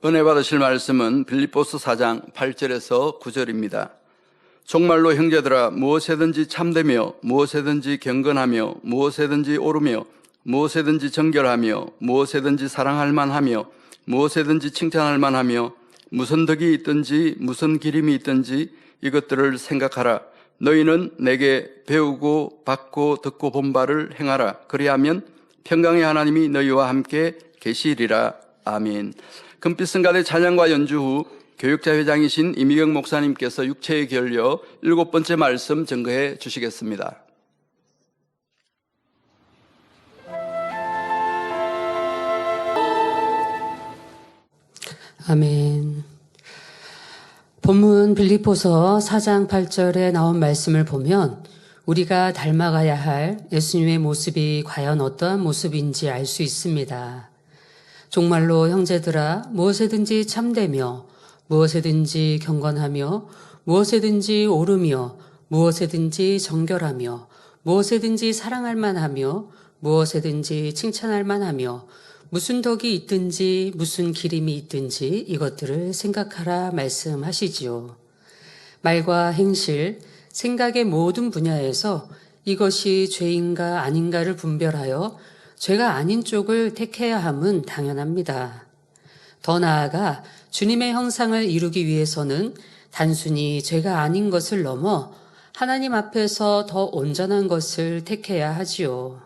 은혜 받으실 말씀은 빌립보서 4장 8절에서 9절입니다. 정말로 형제들아 무엇에든지 참되며 무엇에든지 경건하며 무엇에든지 옳으며 무엇에든지 정결하며 무엇에든지 사랑할 만하며 무엇에든지 칭찬할 만하며 무슨 덕이 있든지 무슨 기림이 있든지 이것들을 생각하라. 너희는 내게 배우고 받고 듣고 본 바를 행하라. 그리하면 평강의 하나님이 너희와 함께 계시리라. 아멘. 금빛 성가대 찬양과 연주 후 교육자회장이신 이미경 목사님께서 육체의 결여 7번째 말씀 증거해 주시겠습니다. 아멘. 본문 빌립보서 4장 8절에 나온 말씀을 보면 우리가 닮아가야 할 예수님의 모습이 과연 어떠한 모습인지 알 수 있습니다. 정말로 형제들아 무엇에든지 참되며 무엇에든지 경건하며 무엇에든지 옳으며 무엇에든지 정결하며 무엇에든지 사랑할 만하며 무엇에든지 칭찬할 만하며 무슨 덕이 있든지 무슨 기림이 있든지 이것들을 생각하라 말씀하시지요. 말과 행실, 생각의 모든 분야에서 이것이 죄인가 아닌가를 분별하여 죄가 아닌 쪽을 택해야 함은 당연합니다. 더 나아가 주님의 형상을 이루기 위해서는 단순히 죄가 아닌 것을 넘어 하나님 앞에서 더 온전한 것을 택해야 하지요.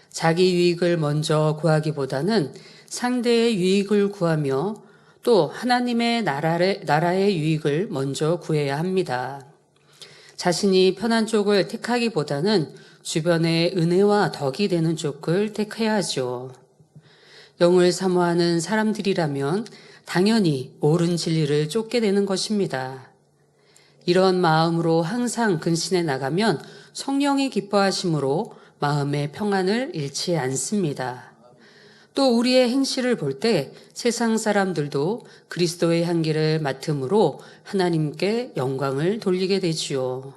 자기 유익을 먼저 구하기보다는 상대의 유익을 구하며 또 하나님의 나라의 유익을 먼저 구해야 합니다. 자신이 편한 쪽을 택하기보다는 주변의 은혜와 덕이 되는 쪽을 택해야 하죠. 영을 사모하는 사람들이라면 당연히 옳은 진리를 쫓게 되는 것입니다. 이런 마음으로 항상 근신해 나가면 성령이 기뻐하심으로 마음의 평안을 잃지 않습니다. 또 우리의 행실을 볼 때 세상 사람들도 그리스도의 향기를 맡음으로 하나님께 영광을 돌리게 되지요.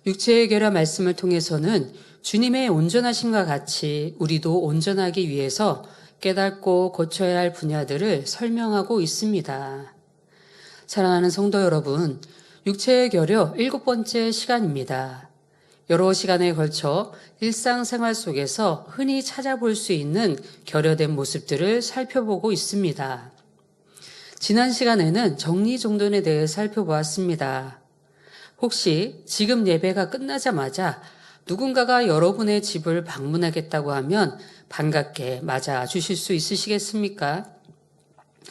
육체의 결여 말씀을 통해서는 주님의 온전하심과 같이 우리도 온전하기 위해서 깨닫고 고쳐야 할 분야들을 설명하고 있습니다. 사랑하는 성도 여러분, 육체의 결여 7번째 시간입니다. 여러 시간에 걸쳐 일상생활 속에서 흔히 찾아볼 수 있는 결여된 모습들을 살펴보고 있습니다. 지난 시간에는 정리정돈에 대해 살펴보았습니다. 혹시 지금 예배가 끝나자마자 누군가가 여러분의 집을 방문하겠다고 하면 반갑게 맞아 주실 수 있으시겠습니까?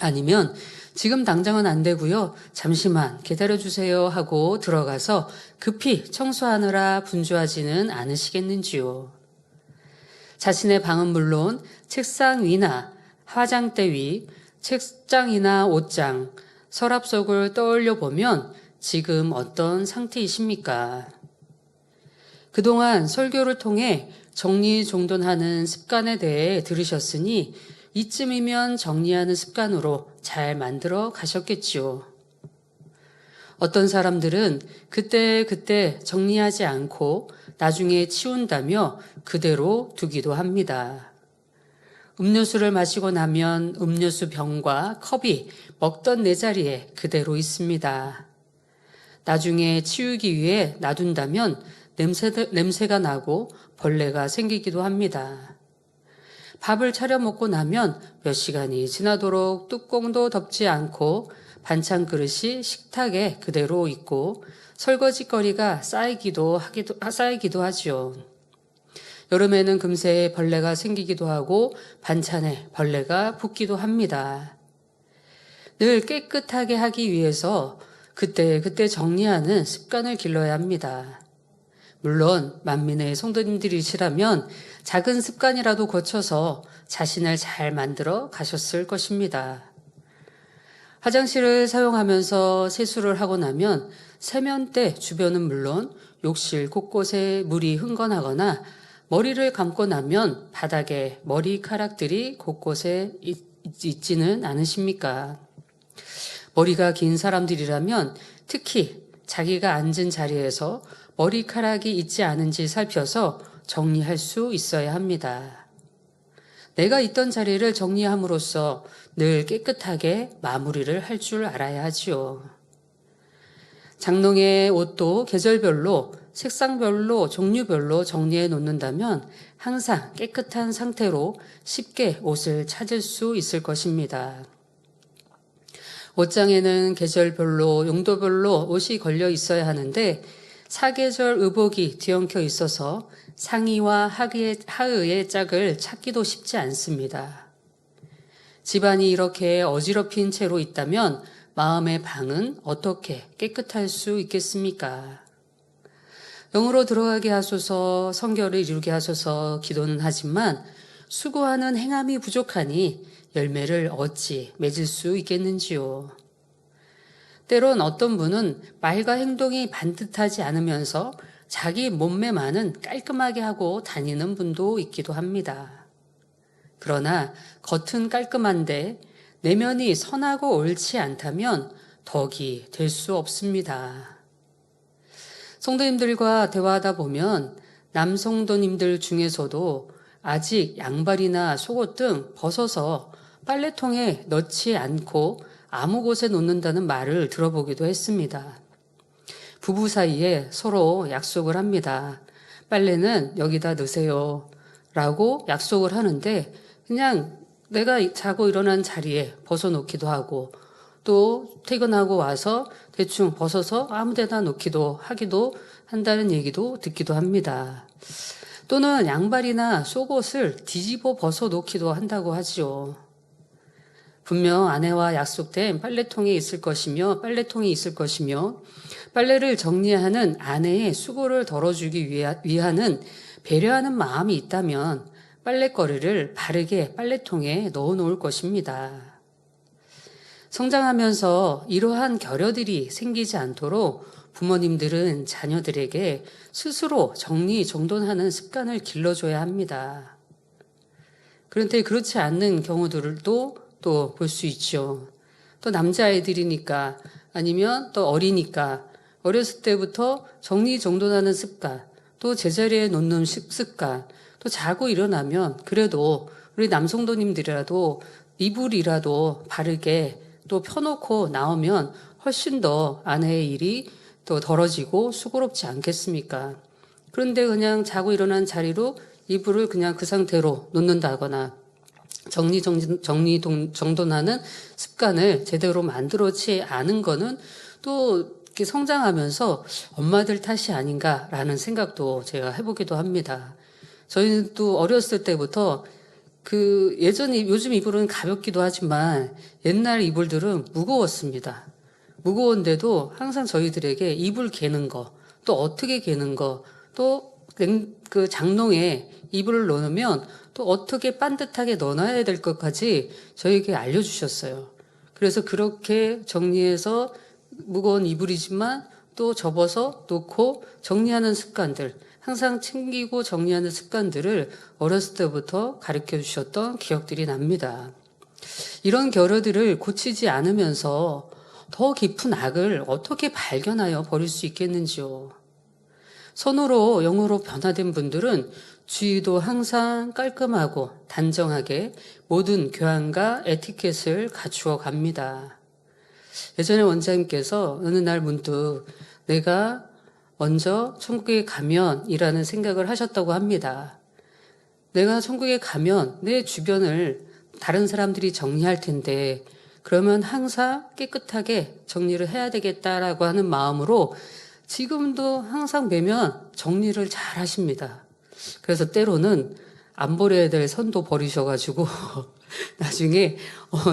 아니면 지금 당장은 안 되고요. 잠시만 기다려주세요 하고 들어가서 급히 청소하느라 분주하지는 않으시겠는지요. 자신의 방은 물론 책상 위나 화장대 위, 책장이나 옷장, 서랍 속을 떠올려 보면 지금 어떤 상태이십니까? 그동안 설교를 통해 정리정돈하는 습관에 대해 들으셨으니 이쯤이면 정리하는 습관으로 잘 만들어 가셨겠지요. 어떤 사람들은 그때 정리하지 않고 나중에 치운다며 그대로 두기도 합니다. 음료수를 마시고 나면 음료수 병과 컵이 먹던 내 자리에 그대로 있습니다. 나중에 치우기 위해 놔둔다면 냄새가 나고 벌레가 생기기도 합니다. 밥을 차려 먹고 나면 몇 시간이 지나도록 뚜껑도 덮지 않고 반찬 그릇이 식탁에 그대로 있고 설거지거리가 쌓이기도 하지요. 여름에는 금세 벌레가 생기기도 하고 반찬에 벌레가 붙기도 합니다. 늘 깨끗하게 하기 위해서 그때 정리하는 습관을 길러야 합니다. 물론 만민의 성도님들이시라면 작은 습관이라도 고쳐서 자신을 잘 만들어 가셨을 것입니다. 화장실을 사용하면서 세수를 하고 나면 세면대 주변은 물론 욕실 곳곳에 물이 흥건하거나 머리를 감고 나면 바닥에 머리카락들이 곳곳에 있지는 않으십니까? 머리가 긴 사람들이라면 특히 자기가 앉은 자리에서 머리카락이 있지 않은지 살펴서 정리할 수 있어야 합니다. 내가 있던 자리를 정리함으로써 늘 깨끗하게 마무리를 할 줄 알아야 하지요. 장롱의 옷도 계절별로, 색상별로, 종류별로 정리해 놓는다면 항상 깨끗한 상태로 쉽게 옷을 찾을 수 있을 것입니다. 옷장에는 계절별로, 용도별로 옷이 걸려 있어야 하는데 사계절 의복이 뒤엉켜 있어서 상의와 하의의 짝을 찾기도 쉽지 않습니다. 집안이 이렇게 어지럽힌 채로 있다면 마음의 방은 어떻게 깨끗할 수 있겠습니까? 영으로 들어가게 하소서, 성결을 이루게 하소서 기도는 하지만 수고하는 행함이 부족하니 열매를 어찌 맺을 수 있겠는지요. 때론 어떤 분은 말과 행동이 반듯하지 않으면서 자기 몸매만은 깔끔하게 하고 다니는 분도 있기도 합니다. 그러나 겉은 깔끔한데 내면이 선하고 옳지 않다면 덕이 될 수 없습니다. 성도님들과 대화하다 보면 남성도님들 중에서도 아직 양발이나 속옷 등 벗어서 빨래통에 넣지 않고 아무 곳에 놓는다는 말을 들어보기도 했습니다. 부부 사이에 서로 약속을 합니다. 빨래는 여기다 넣으세요 라고 약속을 하는데 그냥 내가 자고 일어난 자리에 벗어놓기도 하고 또 퇴근하고 와서 대충 벗어서 아무 데나 놓기도 하기도 한다는 얘기도 듣기도 합니다. 또는 양발이나 속옷을 뒤집어 벗어 놓기도 한다고 하죠. 분명 아내와 약속된 빨래통이 있을 것이며 빨래를 정리하는 아내의 수고를 덜어주기 위하는 배려하는 마음이 있다면 빨래거리를 바르게 빨래통에 넣어 놓을 것입니다. 성장하면서 이러한 결여들이 생기지 않도록 부모님들은 자녀들에게 스스로 정리정돈하는 습관을 길러줘야 합니다. 그런데 그렇지 않는 경우들도 또 볼 수 있죠. 또 남자아이들이니까 아니면 또 어리니까 어렸을 때부터 정리정돈하는 습관, 또 제자리에 놓는 습관, 또 자고 일어나면 그래도 우리 남성도님들이라도 이불이라도 바르게 또 펴놓고 나오면 훨씬 더 아내의 일이 또 덜어지고 수고롭지 않겠습니까? 그런데 그냥 자고 일어난 자리로 이불을 그냥 그 상태로 놓는다거나 정돈하는 습관을 제대로 만들어지 않은 거는 또 이렇게 성장하면서 엄마들 탓이 아닌가라는 생각도 제가 해보기도 합니다. 저희는 또 어렸을 때부터 요즘 이불은 가볍기도 하지만 옛날 이불들은 무거웠습니다. 무거운데도 항상 저희들에게 이불 개는 거, 또 어떻게 개는 거, 또 그 장롱에 이불을 넣으면 또 어떻게 반듯하게 넣어놔야 될 것까지 저에게 알려주셨어요. 그래서 그렇게 정리해서 무거운 이불이지만 또 접어서 놓고 정리하는 습관들, 항상 챙기고 정리하는 습관들을 어렸을 때부터 가르쳐 주셨던 기억들이 납니다. 이런 결여들을 고치지 않으면서 더 깊은 악을 어떻게 발견하여 버릴 수 있겠는지요. 선으로 영으로 변화된 분들은 주의도 항상 깔끔하고 단정하게 모든 교양과 에티켓을 갖추어 갑니다. 예전에 원장님께서 어느 날 문득 내가 먼저 천국에 가면이라는 생각을 하셨다고 합니다. 내가 천국에 가면 내 주변을 다른 사람들이 정리할 텐데 그러면 항상 깨끗하게 정리를 해야 되겠다라고 하는 마음으로 지금도 항상 매면 정리를 잘 하십니다. 그래서 때로는 안 버려야 될 선도 버리셔가지고 나중에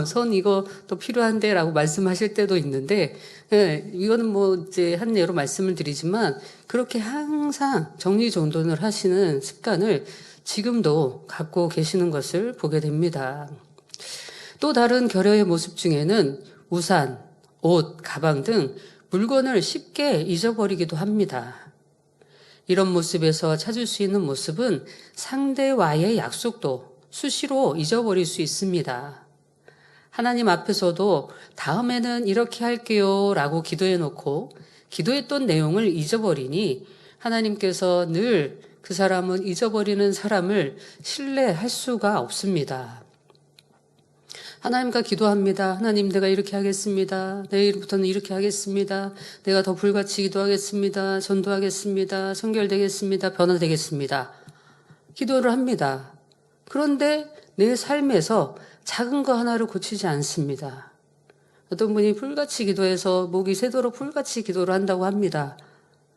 선 이거 또 필요한데 라고 말씀하실 때도 있는데 이거는 뭐 이제 한 예로 말씀을 드리지만 그렇게 항상 정리정돈을 하시는 습관을 지금도 갖고 계시는 것을 보게 됩니다. 또 다른 결여의 모습 중에는 우산, 옷, 가방 등 물건을 쉽게 잊어버리기도 합니다. 이런 모습에서 찾을 수 있는 모습은 상대와의 약속도 수시로 잊어버릴 수 있습니다. 하나님 앞에서도 다음에는 이렇게 할게요 라고 기도해놓고 기도했던 내용을 잊어버리니 하나님께서 늘 그 사람은 잊어버리는 사람을 신뢰할 수가 없습니다. 하나님과 기도합니다. 하나님, 내가 이렇게 하겠습니다. 내일부터는 이렇게 하겠습니다. 내가 더 불같이 기도하겠습니다. 전도하겠습니다. 성결되겠습니다. 변화되겠습니다. 기도를 합니다. 그런데 내 삶에서 작은 거 하나를 고치지 않습니다. 어떤 분이 불같이 기도해서 목이 새도록 불같이 기도를 한다고 합니다.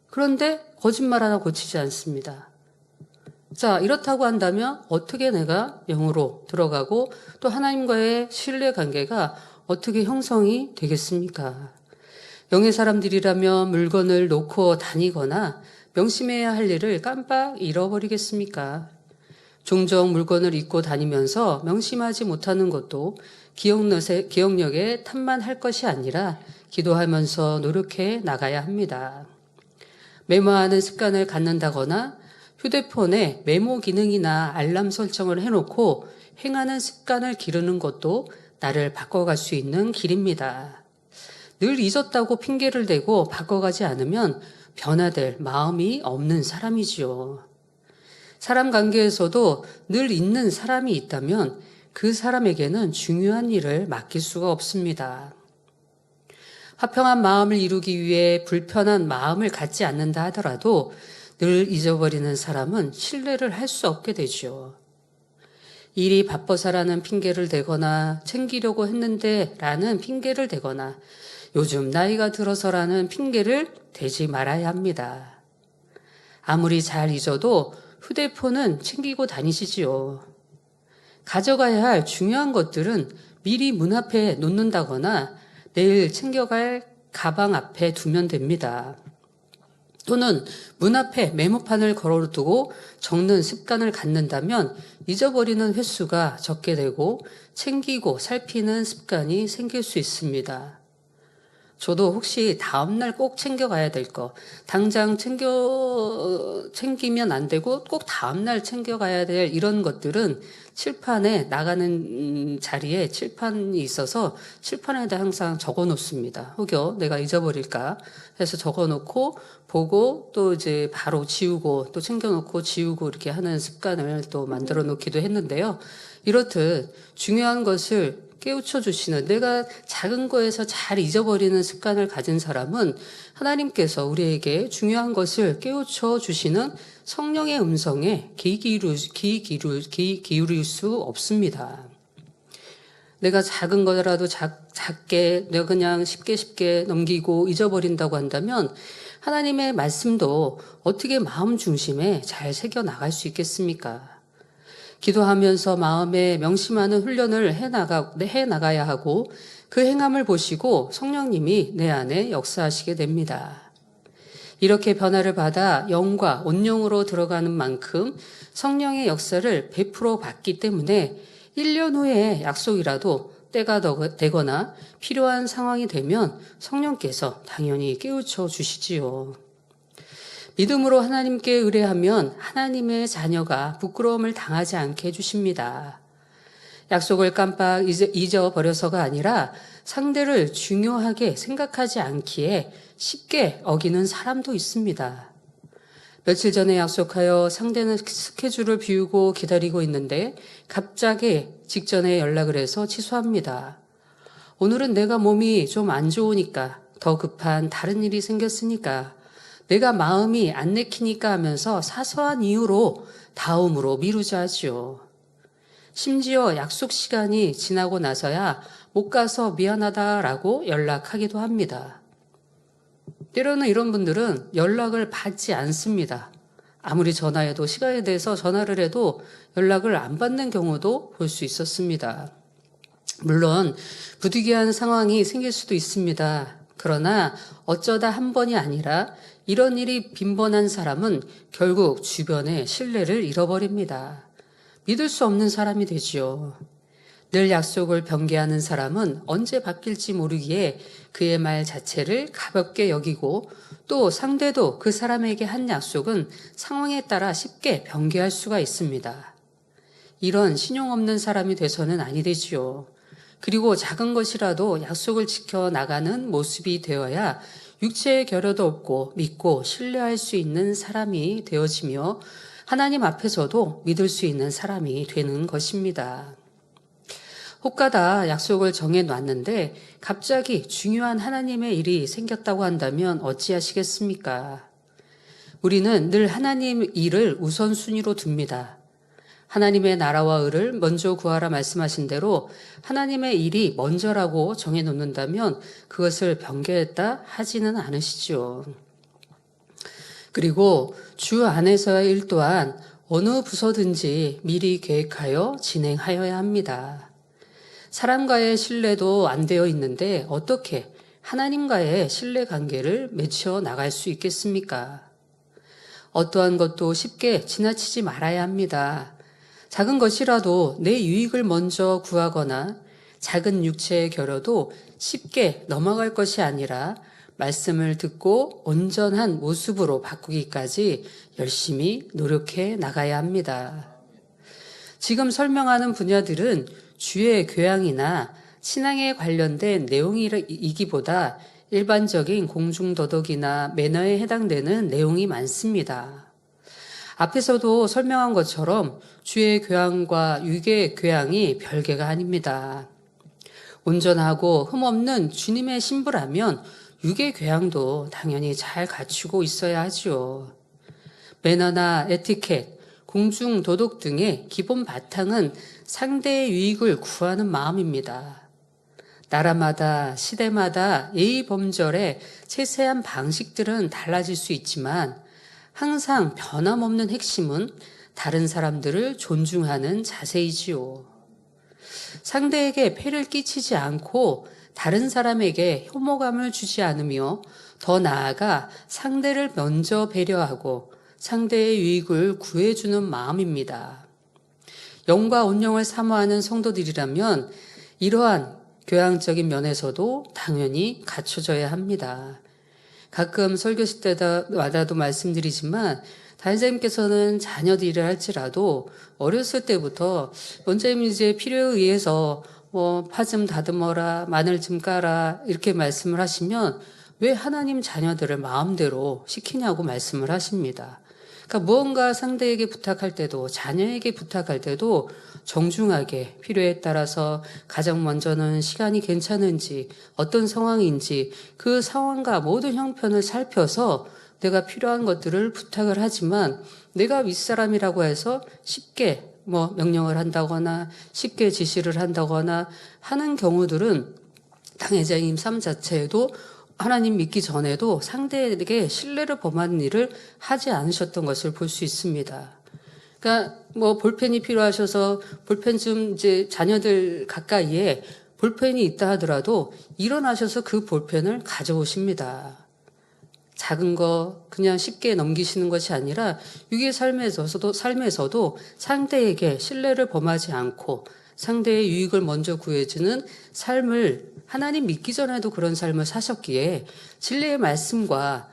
그런데 거짓말 하나 고치지 않습니다. 자, 이렇다고 한다면 어떻게 내가 영으로 들어가고 또 하나님과의 신뢰 관계가 어떻게 형성이 되겠습니까? 영의 사람들이라면 물건을 놓고 다니거나 명심해야 할 일을 깜빡 잃어버리겠습니까? 종종 물건을 잊고 다니면서 명심하지 못하는 것도 기억력에 탐만할 것이 아니라 기도하면서 노력해 나가야 합니다. 메모하는 습관을 갖는다거나 휴대폰에 메모 기능이나 알람 설정을 해놓고 행하는 습관을 기르는 것도 나를 바꿔갈 수 있는 길입니다. 늘 잊었다고 핑계를 대고 바꿔가지 않으면 변화될 마음이 없는 사람이지요. 사람 관계에서도 늘 잊는 사람이 있다면 그 사람에게는 중요한 일을 맡길 수가 없습니다. 화평한 마음을 이루기 위해 불편한 마음을 갖지 않는다 하더라도 늘 잊어버리는 사람은 신뢰를 할 수 없게 되죠. 일이 바빠서라는 핑계를 대거나 챙기려고 했는데 라는 핑계를 대거나 요즘 나이가 들어서라는 핑계를 대지 말아야 합니다. 아무리 잘 잊어도 휴대폰은 챙기고 다니시지요. 가져가야 할 중요한 것들은 미리 문 앞에 놓는다거나 내일 챙겨갈 가방 앞에 두면 됩니다. 또는 문 앞에 메모판을 걸어두고 적는 습관을 갖는다면 잊어버리는 횟수가 적게 되고 챙기고 살피는 습관이 생길 수 있습니다. 저도 혹시 다음날 꼭 챙겨가야 될 거, 당장 챙기면 안 되고 꼭 다음날 챙겨가야 될 이런 것들은 칠판에 나가는 자리에 칠판이 있어서 칠판에다 항상 적어 놓습니다. 혹여 내가 잊어버릴까 해서 적어 놓고 보고 또 이제 바로 지우고 또 챙겨놓고 지우고 이렇게 하는 습관을 또 만들어 놓기도 했는데요. 이렇듯 중요한 것을 깨우쳐 주시는, 내가 작은 거에서 잘 잊어버리는 습관을 가진 사람은 하나님께서 우리에게 중요한 것을 깨우쳐 주시는 성령의 음성에 귀 기울일 수 없습니다. 내가 작은 거라도 작게 내가 그냥 쉽게 넘기고 잊어버린다고 한다면 하나님의 말씀도 어떻게 마음 중심에 잘 새겨 나갈 수 있겠습니까? 기도하면서 마음에 명심하는 훈련을 해나가야 하고 그 행함을 보시고 성령님이 내 안에 역사하시게 됩니다. 이렇게 변화를 받아 영과 온영으로 들어가는 만큼 성령의 역사를 100% 받기 때문에 1년 후에 약속이라도 때가 되거나 필요한 상황이 되면 성령께서 당연히 깨우쳐 주시지요. 믿음으로 하나님께 의뢰하면 하나님의 자녀가 부끄러움을 당하지 않게 해주십니다. 약속을 깜빡 잊어버려서가 아니라 상대를 중요하게 생각하지 않기에 쉽게 어기는 사람도 있습니다. 며칠 전에 약속하여 상대는 스케줄을 비우고 기다리고 있는데 갑자기 직전에 연락을 해서 취소합니다. 오늘은 내가 몸이 좀 안 좋으니까, 더 급한 다른 일이 생겼으니까, 내가 마음이 안 내키니까 하면서 사소한 이유로 다음으로 미루자 하지요. 심지어 약속 시간이 지나고 나서야 못 가서 미안하다라고 연락하기도 합니다. 때로는 이런 분들은 연락을 받지 않습니다. 아무리 전화해도 시간에 대해서 전화를 해도 연락을 안 받는 경우도 볼 수 있었습니다. 물론 부득이한 상황이 생길 수도 있습니다. 그러나 어쩌다 한 번이 아니라 이런 일이 빈번한 사람은 결국 주변의 신뢰를 잃어버립니다. 믿을 수 없는 사람이 되지요. 늘 약속을 변개하는 사람은 언제 바뀔지 모르기에 그의 말 자체를 가볍게 여기고 또 상대도 그 사람에게 한 약속은 상황에 따라 쉽게 변개할 수가 있습니다. 이런 신용 없는 사람이 돼서는 아니 되지요. 그리고 작은 것이라도 약속을 지켜 나가는 모습이 되어야 육체의 결여도 없고 믿고 신뢰할 수 있는 사람이 되어지며 하나님 앞에서도 믿을 수 있는 사람이 되는 것입니다. 혹가다 약속을 정해놨는데 갑자기 중요한 하나님의 일이 생겼다고 한다면 어찌하시겠습니까? 우리는 늘 하나님 일을 우선순위로 둡니다. 하나님의 나라와 의를 먼저 구하라 말씀하신 대로 하나님의 일이 먼저라고 정해놓는다면 그것을 변개했다 하지는 않으시죠. 그리고 주 안에서의 일 또한 어느 부서든지 미리 계획하여 진행하여야 합니다. 사람과의 신뢰도 안 되어 있는데 어떻게 하나님과의 신뢰 관계를 맺혀 나갈 수 있겠습니까? 어떠한 것도 쉽게 지나치지 말아야 합니다. 작은 것이라도 내 유익을 먼저 구하거나 작은 육체의 결여도 쉽게 넘어갈 것이 아니라 말씀을 듣고 온전한 모습으로 바꾸기까지 열심히 노력해 나가야 합니다. 지금 설명하는 분야들은 주의 교양이나 신앙에 관련된 내용이기보다 일반적인 공중도덕이나 매너에 해당되는 내용이 많습니다. 앞에서도 설명한 것처럼 주의 교양과 육의 교양이 별개가 아닙니다. 온전하고 흠없는 주님의 신부라면 육의 교양도 당연히 잘 갖추고 있어야 하죠. 매너나 에티켓, 공중도덕 등의 기본 바탕은 상대의 유익을 구하는 마음입니다. 나라마다 시대마다 예의 범절의 세세한 방식들은 달라질 수 있지만 항상 변함없는 핵심은 다른 사람들을 존중하는 자세이지요. 상대에게 폐를 끼치지 않고 다른 사람에게 혐오감을 주지 않으며 더 나아가 상대를 먼저 배려하고 상대의 유익을 구해주는 마음입니다. 영과 온영을 사모하는 성도들이라면 이러한 교양적인 면에서도 당연히 갖춰져야 합니다. 가끔 설교식 때마다도 말씀드리지만 단장님께서는 자녀들이라 할지라도 어렸을 때부터 원장님 이제 필요에 의해서 파 좀 다듬어라, 마늘 좀 까라 이렇게 말씀을 하시면 왜 하나님 자녀들을 마음대로 시키냐고 말씀을 하십니다. 그러니까 무언가 상대에게 부탁할 때도 자녀에게 부탁할 때도 정중하게 필요에 따라서 가장 먼저는 시간이 괜찮은지 어떤 상황인지 그 상황과 모든 형편을 살펴서 내가 필요한 것들을 부탁을 하지만 내가 윗사람이라고 해서 쉽게 명령을 한다거나 쉽게 지시를 한다거나 하는 경우들은 당회자님 삶 자체에도 하나님 믿기 전에도 상대에게 신뢰를 범하는 일을 하지 않으셨던 것을 볼 수 있습니다. 그러니까 볼펜이 필요하셔서 볼펜 좀 이제 자녀들 가까이에 볼펜이 있다 하더라도 일어나셔서 그 볼펜을 가져오십니다. 작은 거 그냥 쉽게 넘기시는 것이 아니라 육의 삶에서도 상대에게 신뢰를 범하지 않고 상대의 유익을 먼저 구해주는 삶을 하나님 믿기 전에도 그런 삶을 사셨기에 진리의 말씀과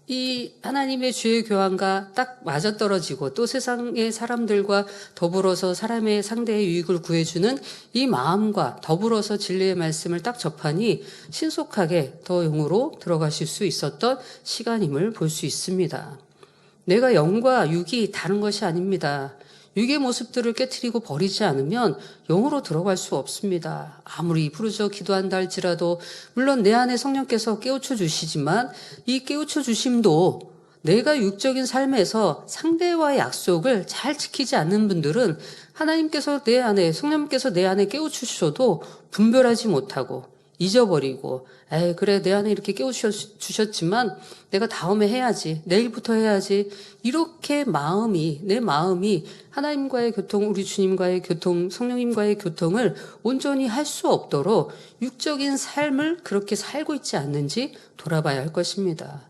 이 하나님의 주의 교환과 딱 맞아떨어지고 또 세상의 사람들과 더불어서 사람의 상대의 유익을 구해주는 이 마음과 더불어서 진리의 말씀을 딱 접하니 신속하게 더 영으로 들어가실 수 있었던 시간임을 볼 수 있습니다. 내가 영과 육이 다른 것이 아닙니다. 육의 모습들을 깨트리고 버리지 않으면 영으로 들어갈 수 없습니다. 아무리 부르짖어 기도한다 할지라도 물론 내 안에 성령께서 깨우쳐 주시지만 이 깨우쳐 주심도 내가 육적인 삶에서 상대와의 약속을 잘 지키지 않는 분들은 하나님께서 내 안에 성령께서 내 안에 깨우쳐 주셔도 분별하지 못하고 잊어버리고 그래 내 안에 이렇게 깨우쳐 주셨지만 내가 다음에 해야지 내일부터 해야지 이렇게 내 마음이 하나님과의 교통 우리 주님과의 교통 성령님과의 교통을 온전히 할 수 없도록 육적인 삶을 그렇게 살고 있지 않는지 돌아봐야 할 것입니다.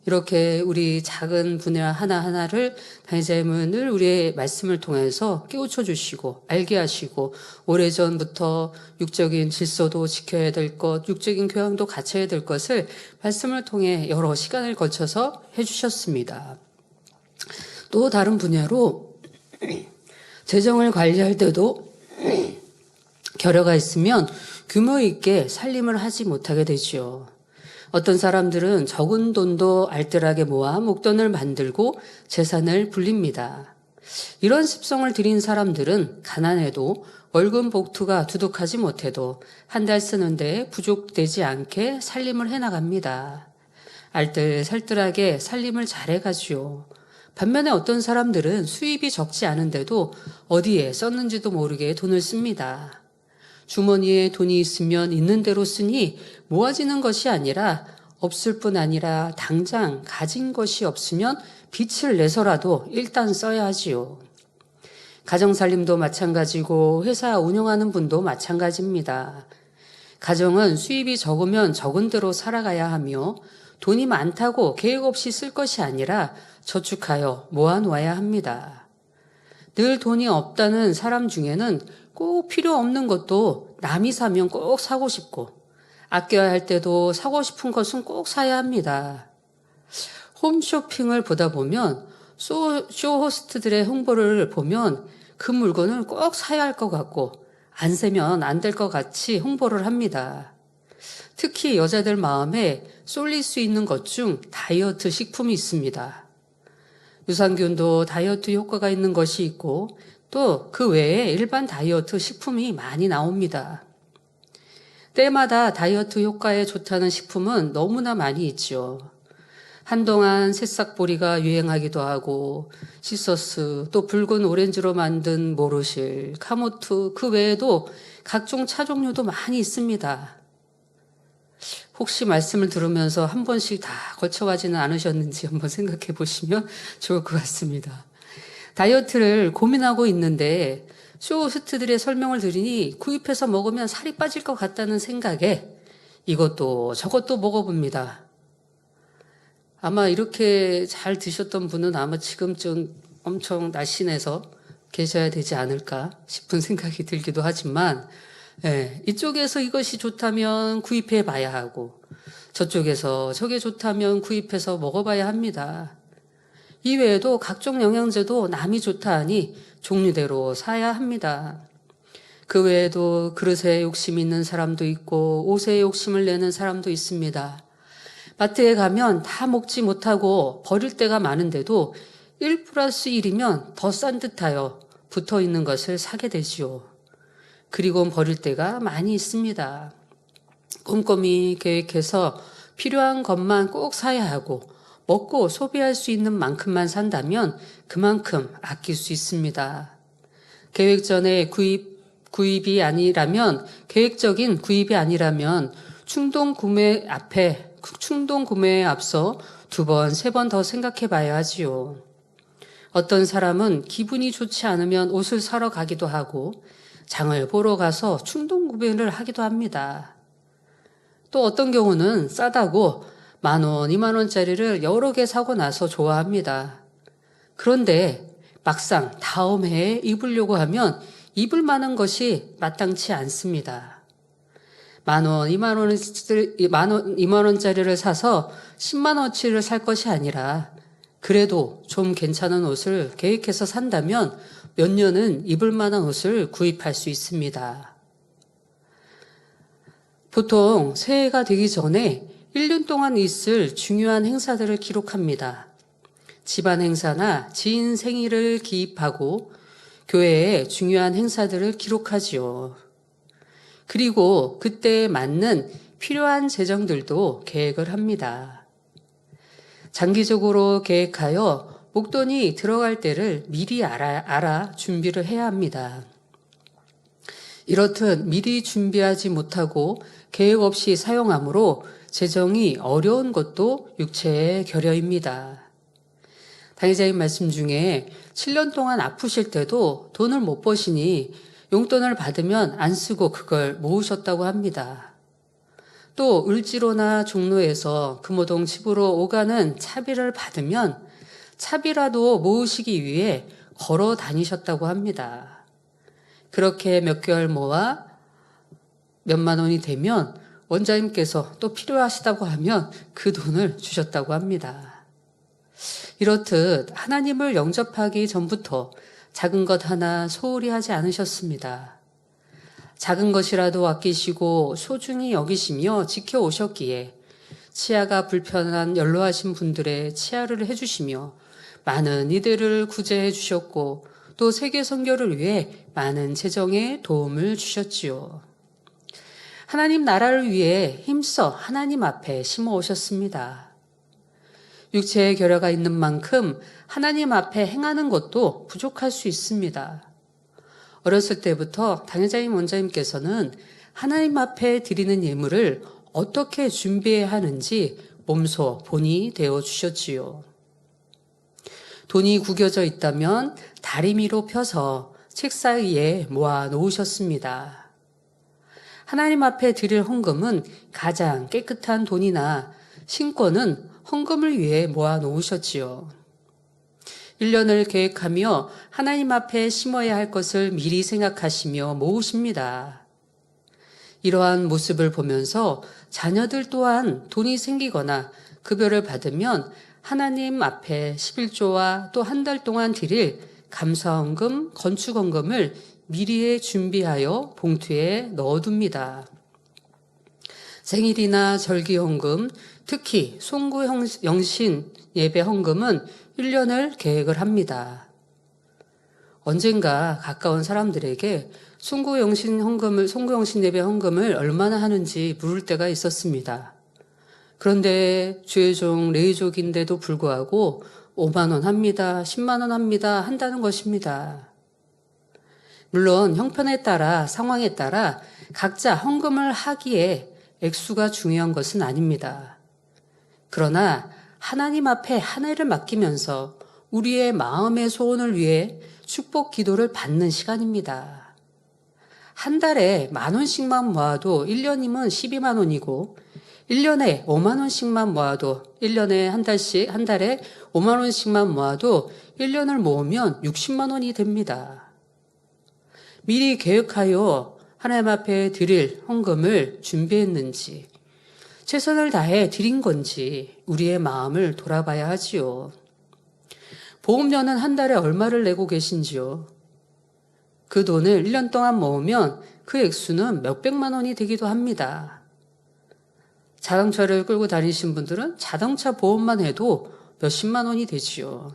이렇게 우리 작은 분야 하나하나를 당회자님은 늘 우리의 말씀을 통해서 깨우쳐 주시고 알게 하시고 오래전부터 육적인 질서도 지켜야 될 것, 육적인 교양도 갖춰야 될 것을 말씀을 통해 여러 시간을 거쳐서 해주셨습니다. 또 다른 분야로 재정을 관리할 때도 결여가 있으면 규모 있게 살림을 하지 못하게 되죠. 어떤 사람들은 적은 돈도 알뜰하게 모아 목돈을 만들고 재산을 불립니다. 이런 습성을 들인 사람들은 가난해도 월급 복투가 두둑하지 못해도 한 달 쓰는데 부족되지 않게 살림을 해나갑니다. 알뜰살뜰하게 살림을 잘해가지요. 반면에 어떤 사람들은 수입이 적지 않은데도 어디에 썼는지도 모르게 돈을 씁니다. 주머니에 돈이 있으면 있는 대로 쓰니 모아지는 것이 아니라 없을 뿐 아니라 당장 가진 것이 없으면 빚을 내서라도 일단 써야 하지요. 가정살림도 마찬가지고 회사 운영하는 분도 마찬가지입니다. 가정은 수입이 적으면 적은 대로 살아가야 하며 돈이 많다고 계획 없이 쓸 것이 아니라 저축하여 모아놓아야 합니다. 늘 돈이 없다는 사람 중에는 꼭 필요 없는 것도 남이 사면 꼭 사고 싶고 아껴야 할 때도 사고 싶은 것은 꼭 사야 합니다. 홈쇼핑을 보다 보면 쇼호스트들의 홍보를 보면 그 물건을 꼭 사야 할 것 같고 안 사면 안 될 것 같이 홍보를 합니다. 특히 여자들 마음에 쏠릴 수 있는 것 중 다이어트 식품이 있습니다. 유산균도 다이어트 효과가 있는 것이 있고 또 그 외에 일반 다이어트 식품이 많이 나옵니다. 때마다 다이어트 효과에 좋다는 식품은 너무나 많이 있죠. 한동안 새싹보리가 유행하기도 하고 시서스, 또 붉은 오렌지로 만든 모르실, 카모트, 그 외에도 각종 차 종류도 많이 있습니다. 혹시 말씀을 들으면서 한 번씩 다 거쳐가지는 않으셨는지 한번 생각해 보시면 좋을 것 같습니다. 다이어트를 고민하고 있는데 쇼호스트들의 설명을 들으니 구입해서 먹으면 살이 빠질 것 같다는 생각에 이것도 저것도 먹어봅니다. 아마 이렇게 잘 드셨던 분은 아마 지금쯤 엄청 날씬해서 계셔야 되지 않을까 싶은 생각이 들기도 하지만 이쪽에서 이것이 좋다면 구입해 봐야 하고 저쪽에서 저게 좋다면 구입해서 먹어봐야 합니다. 이외에도 각종 영양제도 남이 좋다 하니 종류대로 사야 합니다. 그 외에도 그릇에 욕심 있는 사람도 있고 옷에 욕심을 내는 사람도 있습니다. 마트에 가면 다 먹지 못하고 버릴 때가 많은데도 1+1이면 더 싼 듯하여 붙어 있는 것을 사게 되지요. 그리고 버릴 때가 많이 있습니다. 꼼꼼히 계획해서 필요한 것만 꼭 사야 하고 먹고 소비할 수 있는 만큼만 산다면 그만큼 아낄 수 있습니다. 계획 전에 구입이 아니라면 계획적인 구입이 아니라면 충동 구매에 앞서 2번, 3번 더 생각해 봐야 하지요. 어떤 사람은 기분이 좋지 않으면 옷을 사러 가기도 하고 장을 보러 가서 충동 구매를 하기도 합니다. 또 어떤 경우는 싸다고 10,000원, 20,000원짜리를 여러 개 사고 나서 좋아합니다. 그런데 막상 다음 해에 입으려고 하면 입을 만한 것이 마땅치 않습니다. 10,000원, 2만원짜리를 사서 10만원어치를 살 것이 아니라 그래도 좀 괜찮은 옷을 계획해서 산다면 몇 년은 입을 만한 옷을 구입할 수 있습니다. 보통 새해가 되기 전에 1년 동안 있을 중요한 행사들을 기록합니다. 집안 행사나 지인 생일을 기입하고 교회의 중요한 행사들을 기록하지요. 그리고 그때에 맞는 필요한 재정들도 계획을 합니다. 장기적으로 계획하여 목돈이 들어갈 때를 미리 알아 준비를 해야 합니다. 이렇듯 미리 준비하지 못하고 계획 없이 사용하므로 재정이 어려운 것도 육체의 결여입니다. 당의자님 말씀 중에 7년 동안 아프실 때도 돈을 못 버시니 용돈을 받으면 안 쓰고 그걸 모으셨다고 합니다. 또 을지로나 종로에서 금호동 집으로 오가는 차비를 받으면 차비라도 모으시기 위해 걸어 다니셨다고 합니다. 그렇게 몇 개월 모아 몇만 원이 되면 원자님께서 또 필요하시다고 하면 그 돈을 주셨다고 합니다. 이렇듯 하나님을 영접하기 전부터 작은 것 하나 소홀히 하지 않으셨습니다. 작은 것이라도 아끼시고 소중히 여기시며 지켜오셨기에 치아가 불편한 연로하신 분들의 치아를 해주시며 많은 이들을 구제해 주셨고 또 세계 선교를 위해 많은 재정에 도움을 주셨지요. 하나님 나라를 위해 힘써 하나님 앞에 심어 오셨습니다. 육체의 결여가 있는 만큼 하나님 앞에 행하는 것도 부족할 수 있습니다. 어렸을 때부터 당회장님 원장님께서는 하나님 앞에 드리는 예물을 어떻게 준비해야 하는지 몸소 본이 되어 주셨지요. 돈이 구겨져 있다면 다리미로 펴서 책 사이에 모아 놓으셨습니다. 하나님 앞에 드릴 헌금은 가장 깨끗한 돈이나 신권은 헌금을 위해 모아 놓으셨지요. 1년을 계획하며 하나님 앞에 심어야 할 것을 미리 생각하시며 모으십니다. 이러한 모습을 보면서 자녀들 또한 돈이 생기거나 급여를 받으면 하나님 앞에 11조와 또 한 달 동안 드릴 감사헌금, 건축헌금을 미리에 준비하여 봉투에 넣어둡니다. 생일이나 절기헌금, 특히 송구영신 예배헌금은 1년을 계획을 합니다. 언젠가 가까운 사람들에게 송구영신 예배 헌금을 얼마나 하는지 물을 때가 있었습니다. 그런데 주의종 레이족인데도 불구하고 5만 원 합니다, 10만 원 합니다 한다는 것입니다. 물론 형편에 따라 상황에 따라 각자 헌금을 하기에 액수가 중요한 것은 아닙니다. 그러나 하나님 앞에 한 해를 맡기면서 우리의 마음의 소원을 위해 축복 기도를 받는 시간입니다. 한 달에 10,000원씩만 모아도 1년이면 12만 원이고 1년에 5만 원씩만 모아도 1년에 한 달에 5만 원씩만 모아도 1년을 모으면 60만 원이 됩니다. 미리 계획하여 하나님 앞에 드릴 헌금을 준비했는지 최선을 다해 드린 건지 우리의 마음을 돌아봐야 하지요. 보험료는 한 달에 얼마를 내고 계신지요? 그 돈을 1년 동안 모으면 그 액수는 몇백만 원이 되기도 합니다. 자동차를 끌고 다니신 분들은 자동차 보험만 해도 몇십만 원이 되지요.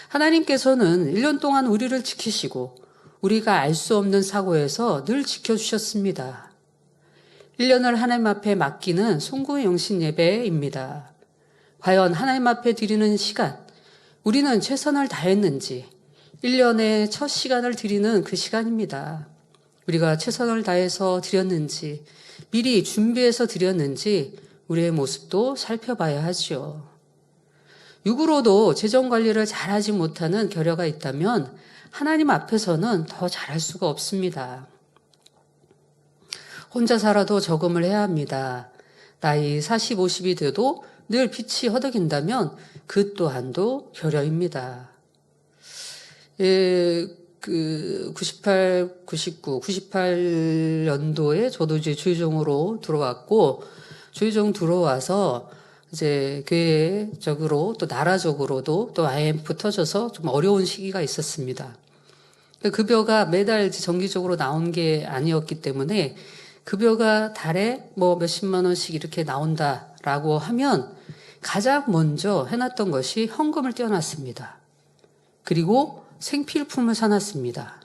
하나님께서는 1년 동안 우리를 지키시고 우리가 알 수 없는 사고에서 늘 지켜주셨습니다. 1년을 하나님 앞에 맡기는 송구영신 예배입니다. 과연 하나님 앞에 드리는 시간, 우리는 최선을 다했는지 1년의 첫 시간을 드리는 그 시간입니다. 우리가 최선을 다해서 드렸는지 미리 준비해서 드렸는지 우리의 모습도 살펴봐야 하죠. 육으로도 재정관리를 잘하지 못하는 결여가 있다면 하나님 앞에서는 더 잘할 수가 없습니다. 혼자 살아도 저금을 해야 합니다. 나이 40, 50이 돼도 늘 빚이 허덕인다면 그 또한도 결여입니다. 98, 99, 98년도에 저도 이제 주의종으로 들어왔고, 주의종 들어와서 이제 교회적으로 또 나라적으로도 또 IMF 터져서 좀 어려운 시기가 있었습니다. 급여가 매달 정기적으로 나온 게 아니었기 때문에 급여가 달에 뭐 몇십만 원씩 이렇게 나온다라고 하면 가장 먼저 해놨던 것이 헌금을 떼어놨습니다. 그리고 생필품을 사놨습니다.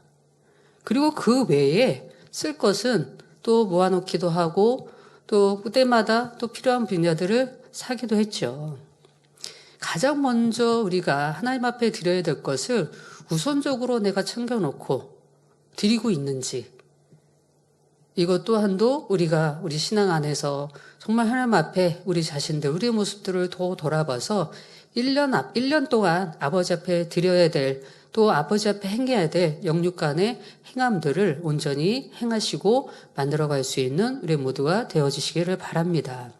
그리고 그 외에 쓸 것은 또 모아놓기도 하고 또 때마다 또 필요한 분야들을 사기도 했죠. 가장 먼저 우리가 하나님 앞에 드려야 될 것을 우선적으로 내가 챙겨놓고 드리고 있는지, 이것 또한도 우리가 우리 신앙 안에서 정말 하나님 앞에 우리 자신들, 우리의 모습들을 더 돌아봐서 1년 동안 아버지 앞에 드려야 될, 또 아버지 앞에 행해야 될 영육간의 행함들을 온전히 행하시고 만들어갈 수 있는 우리 모두가 되어지시기를 바랍니다.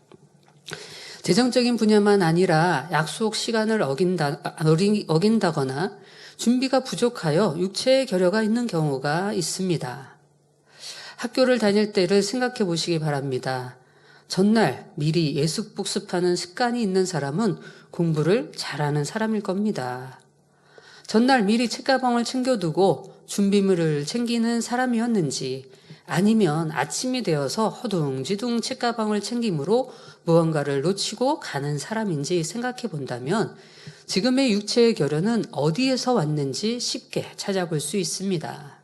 재정적인 분야만 아니라 약속 시간을 어긴다거나 준비가 부족하여 육체의 결여가 있는 경우가 있습니다. 학교를 다닐 때를 생각해 보시기 바랍니다. 전날 미리 예습 복습하는 습관이 있는 사람은 공부를 잘하는 사람일 겁니다. 전날 미리 책가방을 챙겨두고 준비물을 챙기는 사람이었는지 아니면 아침이 되어서 허둥지둥 책가방을 챙김으로 무언가를 놓치고 가는 사람인지 생각해 본다면 지금의 육체의 결연은 어디에서 왔는지 쉽게 찾아볼 수 있습니다.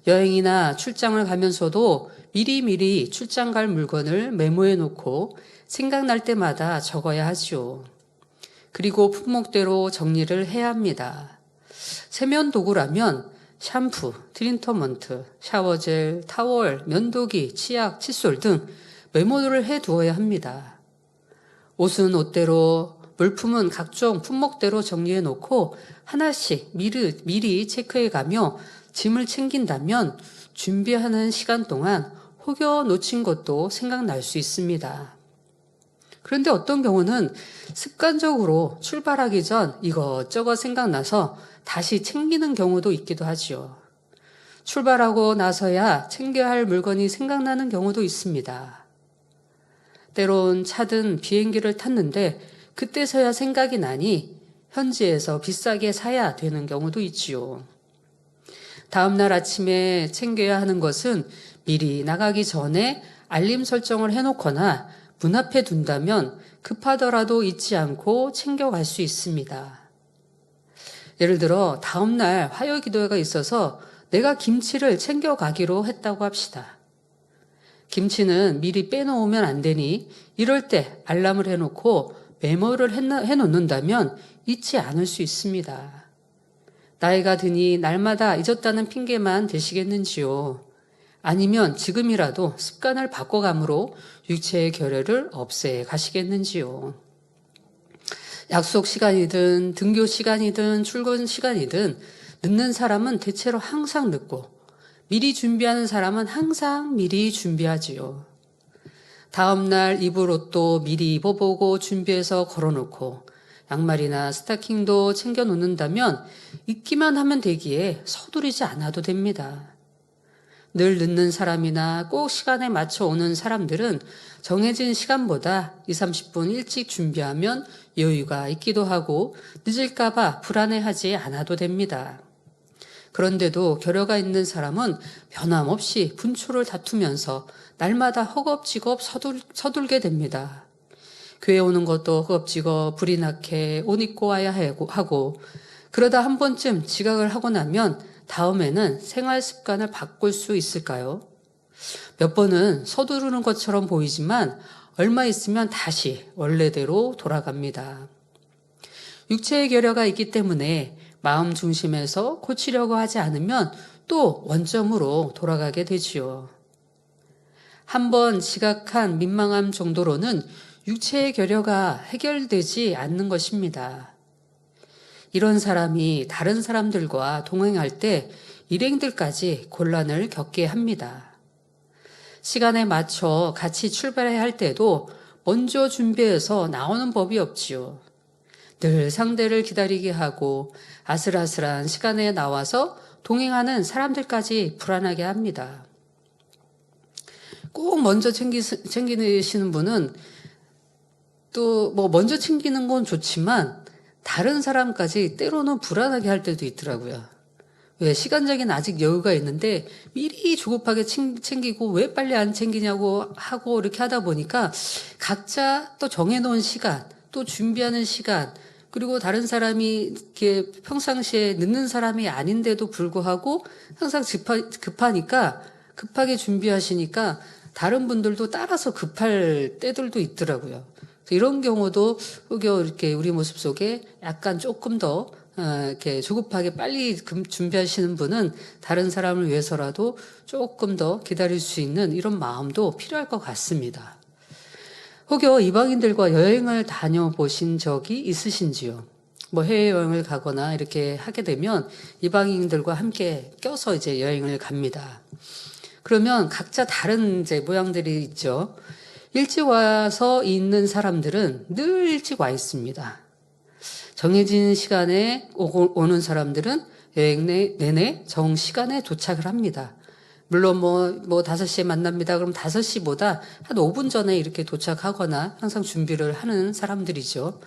여행이나 출장을 가면서도 미리미리 출장 갈 물건을 메모해 놓고 생각날 때마다 적어야 하죠. 그리고 품목대로 정리를 해야 합니다. 세면 도구라면 샴푸, 트리트먼트, 샤워젤, 타월, 면도기, 치약, 칫솔 등 메모를 해 두어야 합니다. 옷은 옷대로, 물품은 각종 품목대로 정리해 놓고 하나씩 미리 체크해 가며 짐을 챙긴다면 준비하는 시간 동안 혹여 놓친 것도 생각날 수 있습니다. 그런데 어떤 경우는 습관적으로 출발하기 전 이것저것 생각나서 다시 챙기는 경우도 있기도 하지요. 출발하고 나서야 챙겨야 할 물건이 생각나는 경우도 있습니다. 때론 차든 비행기를 탔는데 그때서야 생각이 나니 현지에서 비싸게 사야 되는 경우도 있지요. 다음날 아침에 챙겨야 하는 것은 미리 나가기 전에 알림 설정을 해놓거나 문 앞에 둔다면 급하더라도 잊지 않고 챙겨갈 수 있습니다. 예를 들어 다음날 화요 기도회가 있어서 내가 김치를 챙겨가기로 했다고 합시다. 김치는 미리 빼놓으면 안 되니 이럴 때 알람을 해놓고 메모를 해놓는다면 잊지 않을 수 있습니다. 나이가 드니 날마다 잊었다는 핑계만 대시겠는지요? 아니면 지금이라도 습관을 바꿔감으로 육체의 결여를 없애 가시겠는지요? 약속 시간이든 등교 시간이든 출근 시간이든 늦는 사람은 대체로 항상 늦고 미리 준비하는 사람은 항상 미리 준비하지요. 다음날 입을 옷도 미리 입어보고 준비해서 걸어놓고 양말이나 스타킹도 챙겨 놓는다면 입기만 하면 되기에 서두르지 않아도 됩니다. 늘 늦는 사람이나 꼭 시간에 맞춰 오는 사람들은 정해진 시간보다 20-30분 일찍 준비하면 여유가 있기도 하고 늦을까봐 불안해하지 않아도 됩니다. 그런데도 결여가 있는 사람은 변함없이 분초를 다투면서 날마다 허겁지겁 서둘게 됩니다. 교회 오는 것도 허겁지겁 불이 나게 옷 입고 와야 하고 그러다 한 번쯤 지각을 하고 나면 다음에는 생활 습관을 바꿀 수 있을까요? 몇 번은 서두르는 것처럼 보이지만 얼마 있으면 다시 원래대로 돌아갑니다. 육체의 결여가 있기 때문에 마음 중심에서 고치려고 하지 않으면 또 원점으로 돌아가게 되지요. 한번 지각한 민망함 정도로는 육체의 결여가 해결되지 않는 것입니다. 이런 사람이 다른 사람들과 동행할 때 일행들까지 곤란을 겪게 합니다. 시간에 맞춰 같이 출발해야 할 때도 먼저 준비해서 나오는 법이 없지요. 늘 상대를 기다리게 하고 아슬아슬한 시간에 나와서 동행하는 사람들까지 불안하게 합니다. 꼭 먼저 챙기시는 분은 또 먼저 챙기는 건 좋지만 다른 사람까지 때로는 불안하게 할 때도 있더라고요. 왜 시간적인 아직 여유가 있는데 미리 조급하게 챙기고 왜 빨리 안 챙기냐고 하고 이렇게 하다 보니까 각자 또 정해놓은 시간, 또 준비하는 시간, 그리고 다른 사람이 이렇게 평상시에 늦는 사람이 아닌데도 불구하고 항상 급하니까 급하게 준비하시니까 다른 분들도 따라서 급할 때들도 있더라고요. 이런 경우도 혹여 이렇게 우리 모습 속에 약간 조금 더 이렇게 조급하게 빨리 준비하시는 분은 다른 사람을 위해서라도 조금 더 기다릴 수 있는 이런 마음도 필요할 것 같습니다. 혹여 이방인들과 여행을 다녀보신 적이 있으신지요? 해외여행을 가거나 이렇게 하게 되면 이방인들과 함께 껴서 이제 여행을 갑니다. 그러면 각자 다른 이제 모양들이 있죠. 일찍 와서 있는 사람들은 늘 일찍 와 있습니다. 정해진 시간에 오는 사람들은 여행 내내 정시간에 도착을 합니다. 물론 5시에 만납니다. 그럼 5시보다 한 5분 전에 이렇게 도착하거나 항상 준비를 하는 사람들이죠.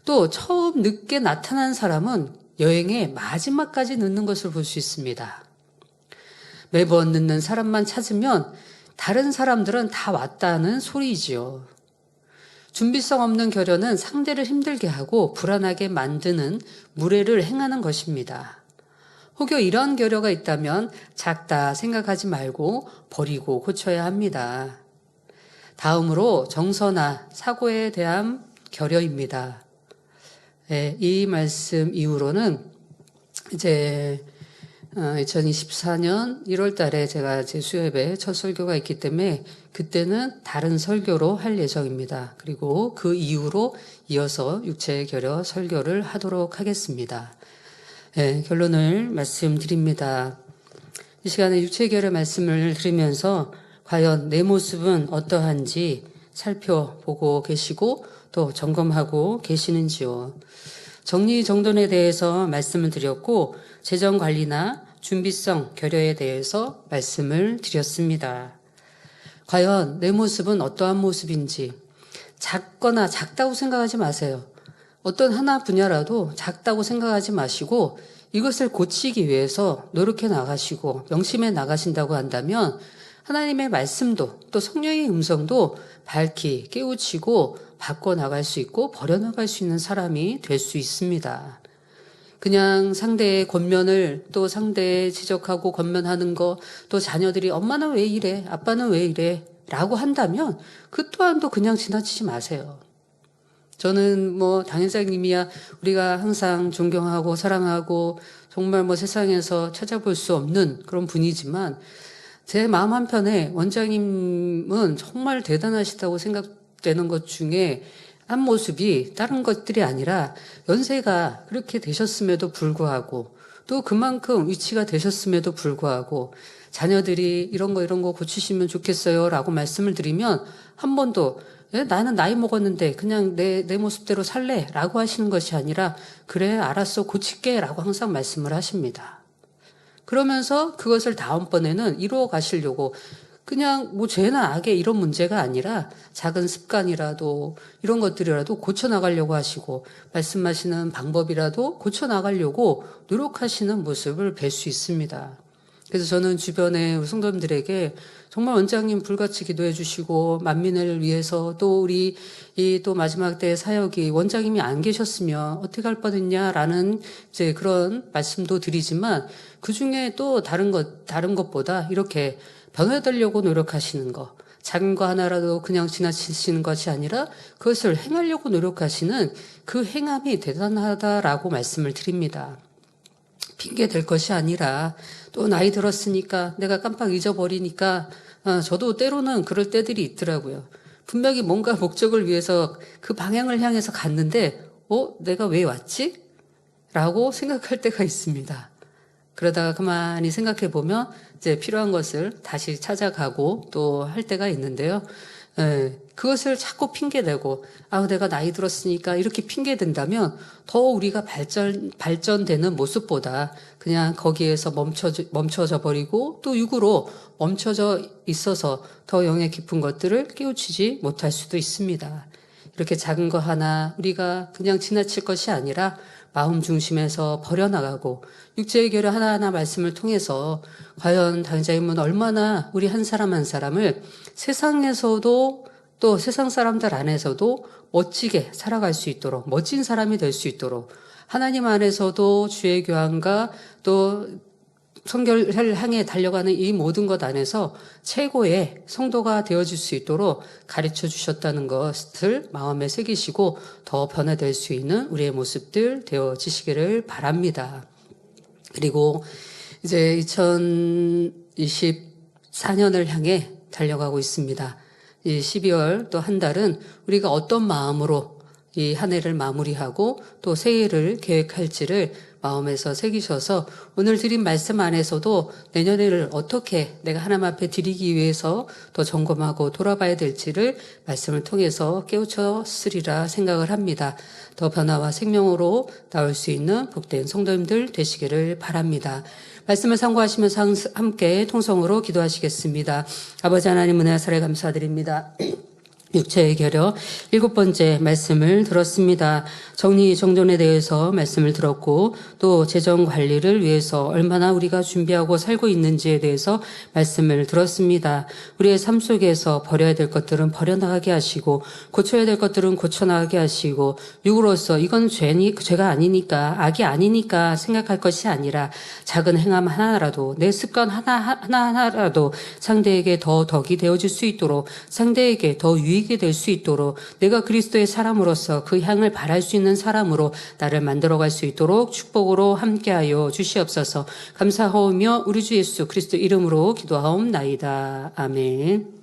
또 처음 늦게 나타난 사람은 여행의 마지막까지 늦는 것을 볼 수 있습니다. 매번 늦는 사람만 찾으면 다른 사람들은 다 왔다는 소리지요. 준비성 없는 결연은 상대를 힘들게 하고 불안하게 만드는 무례를 행하는 것입니다. 혹여 이런 결여가 있다면 작다 생각하지 말고 버리고 고쳐야 합니다. 다음으로 정서나 사고에 대한 결여입니다. 네, 이 말씀 이후로는 이제 2024년 1월 달에 제가 제 수협에 첫 설교가 있기 때문에 그때는 다른 설교로 할 예정입니다. 그리고 그 이후로 이어서 육체 결여 설교를 하도록 하겠습니다. 네, 결론을 말씀드립니다. 이 시간에 육체 결여 말씀을 들으면서 과연 내 모습은 어떠한지 살펴보고 계시고 또 점검하고 계시는지요. 정리정돈에 대해서 말씀을 드렸고 재정관리나 준비성, 결여에 대해서 말씀을 드렸습니다. 과연 내 모습은 어떠한 모습인지 작거나 작다고 생각하지 마세요. 어떤 하나 분야라도 작다고 생각하지 마시고 이것을 고치기 위해서 노력해 나가시고 명심해 나가신다고 한다면 하나님의 말씀도 또 성령의 음성도 밝히 깨우치고 바꿔나갈 수 있고 버려나갈 수 있는 사람이 될 수 있습니다. 그냥 상대의 권면을 또 상대에 지적하고 권면하는 거, 또 자녀들이 엄마는 왜 이래, 아빠는 왜 이래 라고 한다면 그 또한도 그냥 지나치지 마세요. 저는 당회장님이야 우리가 항상 존경하고 사랑하고 정말 세상에서 찾아볼 수 없는 그런 분이지만 제 마음 한편에 원장님은 정말 대단하시다고 생각되는 것 중에 한 모습이 다른 것들이 아니라 연세가 그렇게 되셨음에도 불구하고 또 그만큼 위치가 되셨음에도 불구하고 자녀들이 이런 거 고치시면 좋겠어요 라고 말씀을 드리면 한 번도 나는 나이 먹었는데 그냥 내 모습대로 살래 라고 하시는 것이 아니라 그래 알았어 고칠게 라고 항상 말씀을 하십니다. 그러면서 그것을 다음번에는 이루어 가시려고 그냥 죄나 악의 이런 문제가 아니라 작은 습관이라도 이런 것들이라도 고쳐나가려고 하시고 말씀하시는 방법이라도 고쳐나가려고 노력하시는 모습을 뵐 수 있습니다. 그래서 저는 주변에 우리 성도님들에게 정말 원장님 불같이 기도해 주시고 만민을 위해서 또 우리 이 또 마지막 때 사역이 원장님이 안 계셨으면 어떻게 할 뻔했냐라는 이제 그런 말씀도 드리지만 그 중에 또 다른 것보다 이렇게 변화되려고 노력하시는 거, 작은 거 하나라도 그냥 지나치시는 것이 아니라 그것을 행하려고 노력하시는 그 행함이 대단하다라고 말씀을 드립니다. 핑계 될 것이 아니라 또 나이 들었으니까 내가 깜빡 잊어버리니까 저도 때로는 그럴 때들이 있더라고요. 분명히 뭔가 목적을 위해서 그 방향을 향해서 갔는데 내가 왜 왔지? 라고 생각할 때가 있습니다. 그러다가 가만히 생각해 보면 이제 필요한 것을 다시 찾아가고 또 할 때가 있는데요. 그것을 자꾸 핑계대고 내가 나이 들었으니까 이렇게 핑계댄다면 더 우리가 발전되는 모습보다 그냥 거기에서 멈춰져 버리고 또 육으로 멈춰져 있어서 더 영의 깊은 것들을 깨우치지 못할 수도 있습니다. 이렇게 작은 거 하나 우리가 그냥 지나칠 것이 아니라 마음 중심에서 버려나가고 육체의 결여 하나하나 말씀을 통해서 과연 당자님은 얼마나 우리 한 사람 한 사람을 세상에서도 또 세상 사람들 안에서도 멋지게 살아갈 수 있도록 멋진 사람이 될 수 있도록 하나님 안에서도 주의 교환과 또 성결을 향해 달려가는 이 모든 것 안에서 최고의 성도가 되어질 수 있도록 가르쳐 주셨다는 것을 마음에 새기시고 더 변화될 수 있는 우리의 모습들 되어지시기를 바랍니다. 그리고 이제 2024년을 향해 달려가고 있습니다. 이 12월 또 한 달은 우리가 어떤 마음으로 이 한 해를 마무리하고 또 새해를 계획할지를 마음에서 새기셔서 오늘 드린 말씀 안에서도 내년에를 어떻게 내가 하나님 앞에 드리기 위해서 더 점검하고 돌아봐야 될지를 말씀을 통해서 깨우쳤으리라 생각을 합니다. 더 변화와 생명으로 나올 수 있는 복된 성도님들 되시기를 바랍니다. 말씀을 참고하시면서 함께 통성으로 기도하시겠습니다. 아버지 하나님 은혜 사례 감사드립니다. 육체의 결여. 7번째 말씀을 들었습니다. 정리정돈에 대해서 말씀을 들었고 또 재정 관리를 위해서 얼마나 우리가 준비하고 살고 있는지에 대해서 말씀을 들었습니다. 우리의 삶 속에서 버려야 될 것들은 버려나가게 하시고 고쳐야 될 것들은 고쳐나가게 하시고 육으로서 이건 죄가 아니니까 악이 아니니까 생각할 것이 아니라 작은 행함 하나라도 내 습관 하나하나라도 상대에게 더 덕이 되어질 수 있도록 상대에게 더 유익이 될 수 있도록 내가 그리스도의 사람으로서 그 향을 발할 수 있는 사람으로 나를 만들어갈 수 있도록 축복으로 함께하여 주시옵소서. 감사하오며 우리 주 예수 그리스도 이름으로 기도하옵나이다. 아멘.